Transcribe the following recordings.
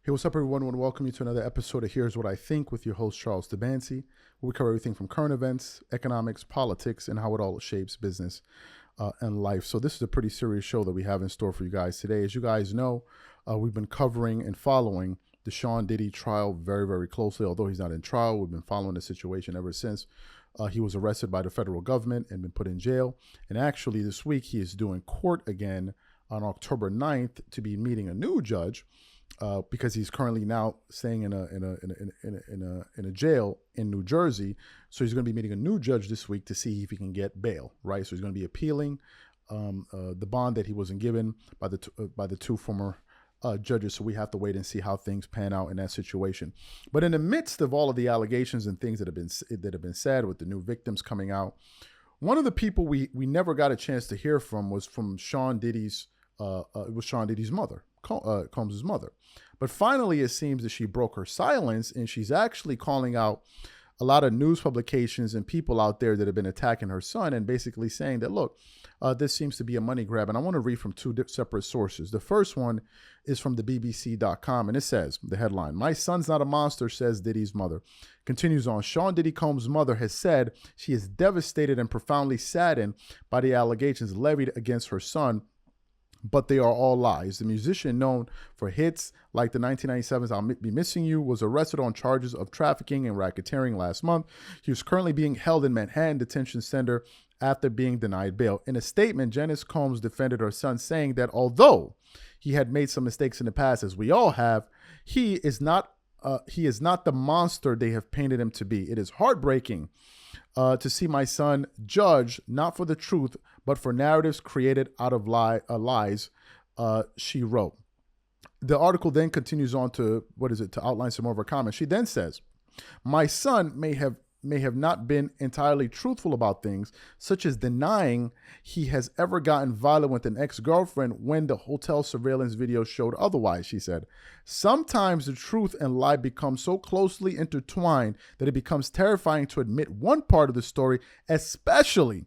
Hey, what's up, everyone? I want to welcome you to another episode of Here's What I Think with your host, Charles DeBancy, where we cover everything from current events, economics, politics, and how it all shapes business and life. So this is a pretty serious show that we have in store for you guys today. As you guys know, we've been covering and following the Sean Diddy trial very, very closely. Although he's not in trial, we've been following the situation ever since he was arrested by the federal government and been put in jail. And actually, this week, he is doing court again on October 9th to be meeting a new judge. Because he's currently now staying in a jail in New Jersey, so he's going to be meeting a new judge this week to see if he can get bail. Right, so he's going to be appealing the bond that he wasn't given by the two former judges. So we have to wait and see how things pan out in that situation. But in the midst of all of the allegations and things that have been said, with the new victims coming out, one of the people we never got a chance to hear from was from Sean Diddy's mother. Combs' mother. But finally, it seems that she broke her silence, and she's actually calling out a lot of news publications and people out there that have been attacking her son and basically saying that, look, this seems to be a money grab. And I want to read from two separate sources. The first one is from the BBC.com, and it says, the headline, "My son's not a monster," says Diddy's mother. Continues on, Sean Diddy Combs' mother has said she is devastated and profoundly saddened by the allegations levied against her son, but they are all lies. The musician, known for hits like the 1997's "I'll Be Missing You," was arrested on charges of trafficking and racketeering last month. He is currently being held in Manhattan Detention Center after being denied bail. In a statement, Janice Combs defended her son, saying that although he had made some mistakes in the past, as we all have, he is not the monster they have painted him to be. It is heartbreaking to see my son judged not for the truth, but for narratives created out of lies, she wrote. The article then continues on to outline some more of her comments. She then says, "My son may have not been entirely truthful about things, such as denying he has ever gotten violent with an ex-girlfriend when the hotel surveillance video showed otherwise," she said. "Sometimes the truth and lie become so closely intertwined that it becomes terrifying to admit one part of the story, especially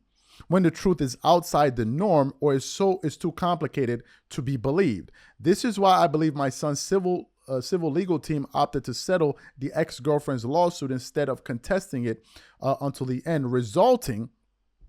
when the truth is outside the norm or is too complicated to be believed. This is why I believe my son's civil legal team opted to settle the ex-girlfriend's lawsuit instead of contesting it until the end, resulting,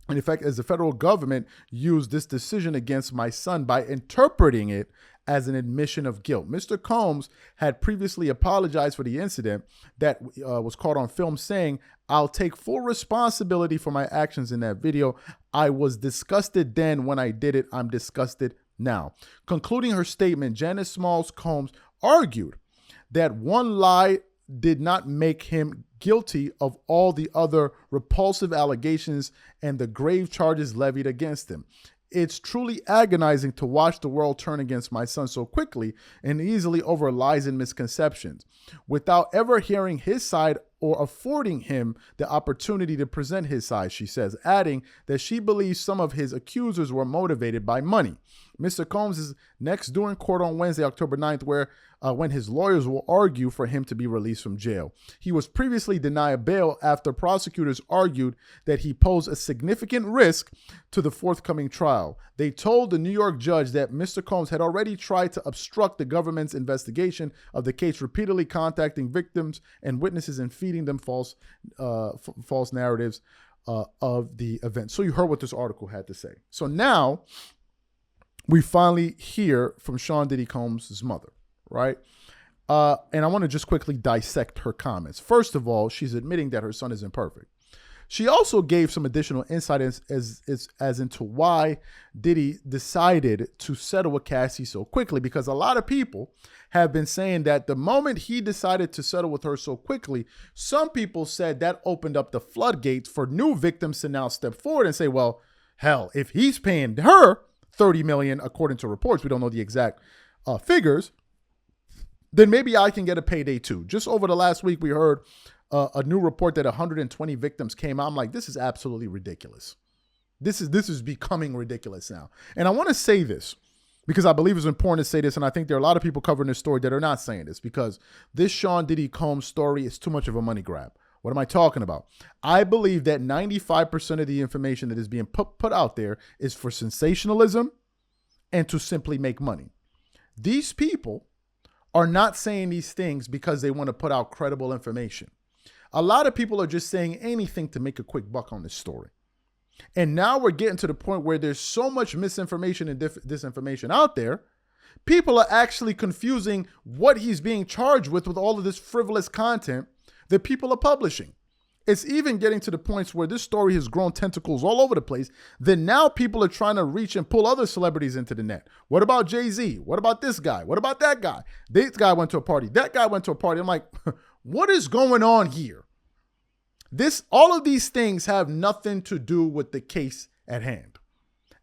in effect, as the federal government used this decision against my son by interpreting it as an admission of guilt." Mr. Combs had previously apologized for the incident that was caught on film, saying, "I'll take full responsibility for my actions in that video. I was disgusted then when I did it. I'm disgusted now." Concluding her statement, Janice Smalls Combs argued that one lie did not make him guilty of all the other repulsive allegations and the grave charges levied against him. "It's truly agonizing to watch the world turn against my son so quickly and easily over lies and misconceptions, without ever hearing his side or affording him the opportunity to present his side," she says, adding that she believes some of his accusers were motivated by money. Mr. Combs is next due in court on Wednesday, October 9th, when his lawyers will argue for him to be released from jail. He was previously denied bail after prosecutors argued that he posed a significant risk to the forthcoming trial. They told the New York judge that Mr. Combs had already tried to obstruct the government's investigation of the case, repeatedly contacting victims and witnesses and feeding them false narratives of the event. So you heard what this article had to say. So now we finally hear from Sean Diddy Combs' mother, right? And I want to just quickly dissect her comments. First of all, she's admitting that her son is imperfect. She also gave some additional insight as into why Diddy decided to settle with Cassie so quickly, because a lot of people have been saying that the moment he decided to settle with her so quickly, some people said that opened up the floodgates for new victims to now step forward and say, well, hell, if he's paying her $30 million, according to reports, we don't know the exact figures, then maybe I can get a payday too. Just over the last week, we heard a new report that 120 victims came out. I'm like, this is absolutely ridiculous. This is becoming ridiculous now. And I want to say this because I believe it's important to say this, and I think there are a lot of people covering this story that are not saying this, because this Sean Diddy Combs story is too much of a money grab. What am I talking about? I believe that 95% of the information that is being put out there is for sensationalism and to simply make money. These people are not saying these things because they want to put out credible information. A lot of people are just saying anything to make a quick buck on this story. And now we're getting to the point where there's so much misinformation and disinformation out there. People are actually confusing what he's being charged with all of this frivolous content that people are publishing. It's even getting to the points where this story has grown tentacles all over the place. Then now people are trying to reach and pull other celebrities into the net. What about Jay-Z? What about this guy? What about that guy? This guy went to a party. That guy went to a party. I'm like, what is going on here? All of these things have nothing to do with the case at hand.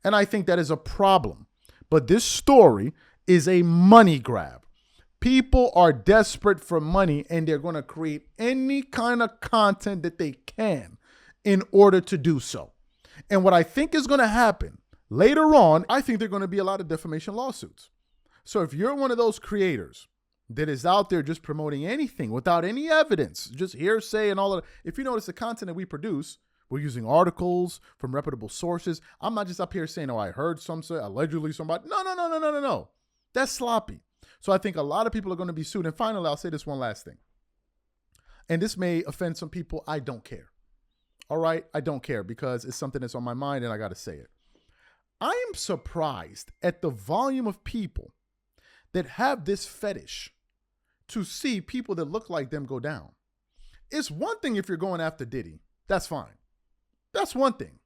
And I think that is a problem. But this story is a money grab. People are desperate for money and they're going to create any kind of content that they can in order to do so. And what I think is going to happen later on, I think there are going to be a lot of defamation lawsuits. So if you're one of those creators that is out there just promoting anything without any evidence, just hearsay and all of that, if you notice the content that we produce, we're using articles from reputable sources. I'm not just up here saying, oh, I heard some say, allegedly somebody. No. That's sloppy. So I think a lot of people are going to be sued. And finally, I'll say this one last thing. And this may offend some people. I don't care. All right? I don't care because it's something that's on my mind and I got to say it. I am surprised at the volume of people that have this fetish to see people that look like them go down. It's one thing if you're going after Diddy. That's fine. That's one thing.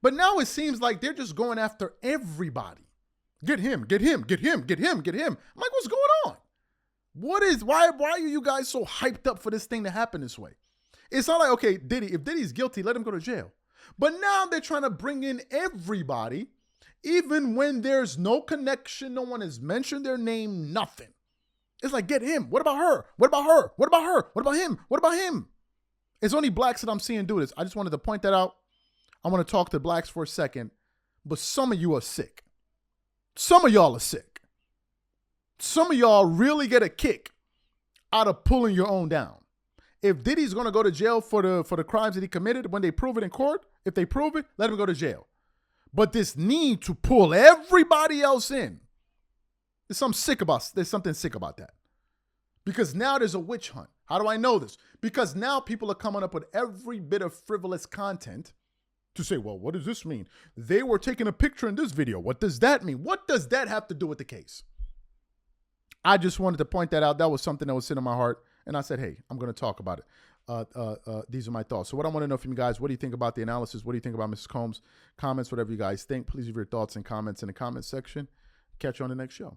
But now it seems like they're just going after everybody. Get him. I'm like, what's going on? Why are you guys so hyped up for this thing to happen this way? It's not like, okay, Diddy, if Diddy's guilty, let him go to jail. But now they're trying to bring in everybody, even when there's no connection, no one has mentioned their name, nothing. It's like, get him. What about her? What about her? What about her? What about him? What about him? It's only blacks that I'm seeing do this. I just wanted to point that out. I want to talk to blacks for a second, but some of you are sick. Some of y'all are sick. Some of y'all really get a kick out of pulling your own down. If Diddy's going to go to jail for the crimes that he committed, when they prove it in court, if they prove it, let him go to jail. But this need to pull everybody else in, there's something sick about that. Because now there's a witch hunt. How do I know this? Because now people are coming up with every bit of frivolous content to say, well, what does this mean? They were taking a picture in this video. What does that mean? What does that have to do with the case? I just wanted to point that out. That was something that was sitting in my heart. And I said, hey, I'm going to talk about it. These are my thoughts. So what I want to know from you guys, what do you think about the analysis? What do you think about Mrs. Combs? Comments, whatever you guys think. Please leave your thoughts and comments in the comment section. Catch you on the next show.